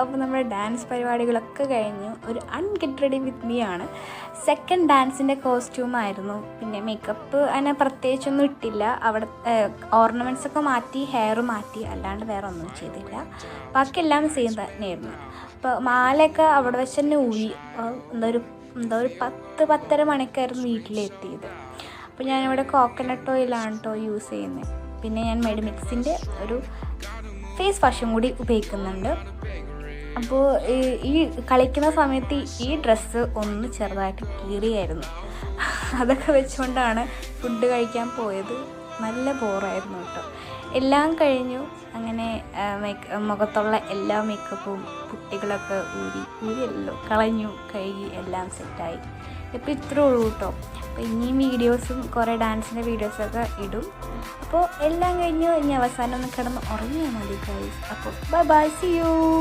അപ്പോൾ നമ്മുടെ ഡാൻസ് പരിപാടികളൊക്കെ കഴിഞ്ഞു. ഒരു അൺഗെറ്റ് റെഡി വിത്ത് മീ ആണ്. സെക്കൻഡ് ഡാൻസിൻ്റെ കോസ്റ്റ്യൂമായിരുന്നു. പിന്നെ മേക്കപ്പ് അങ്ങനെ പ്രത്യേകിച്ചൊന്നും ഇട്ടില്ല. അവിടെ ഓർണമെൻറ്റ്സൊക്കെ മാറ്റി, ഹെയർ മാറ്റി, അല്ലാണ്ട് വേറെ ഒന്നും ചെയ്തില്ല. ബാക്കിയെല്ലാം സെയിം തന്നെയായിരുന്നു. അപ്പോൾ മാലയൊക്കെ അവിടെ വെച്ച് തന്നെ ഊരി. എന്തോ ഒരു 10-10:30 മണിക്കായിരുന്നു വീട്ടിലെത്തിയത്. അപ്പോൾ ഞാനിവിടെ കോക്കനട്ട് ഓയിലാണ് കേട്ടോ യൂസ് ചെയ്യുന്നത്. പിന്നെ ഞാൻ മെഡിമിക്സിൻ്റെ ഒരു ഫേസ് വാഷും കൂടി ഉപയോഗിക്കുന്നുണ്ട്. അപ്പോൾ ഈ കളിക്കുന്ന സമയത്ത് ഈ ഡ്രസ്സ് ഒന്ന് ചെറുതായിട്ട് കീറിയായിരുന്നു. അതൊക്കെ വെച്ചുകൊണ്ടാണ് ഫുഡ് കഴിക്കാൻ പോയത്. നല്ല ബോറായിരുന്നു കേട്ടോ. എല്ലാം കഴിഞ്ഞു. അങ്ങനെ മുഖത്തുള്ള എല്ലാ മേക്കപ്പും കുട്ടികളൊക്കെ ഊരിയല്ലോ കളഞ്ഞു, കഴുകി, എല്ലാം സെറ്റായി. ഇപ്പോൾ ഇത്രേ ഉള്ളൂ കേട്ടോ. അപ്പോൾ ഇനിയും വീഡിയോസും കുറേ ഡാൻസിൻ്റെ വീഡിയോസൊക്കെ ഇടും. അപ്പോൾ എല്ലാം കഴിഞ്ഞു. ഇനി അവസാനം ഒന്ന് കിടന്ന് ഉറങ്ങിയാൽ മതി ഗൈസ്. അപ്പോൾ ബൈ ബൈ, സീ യു.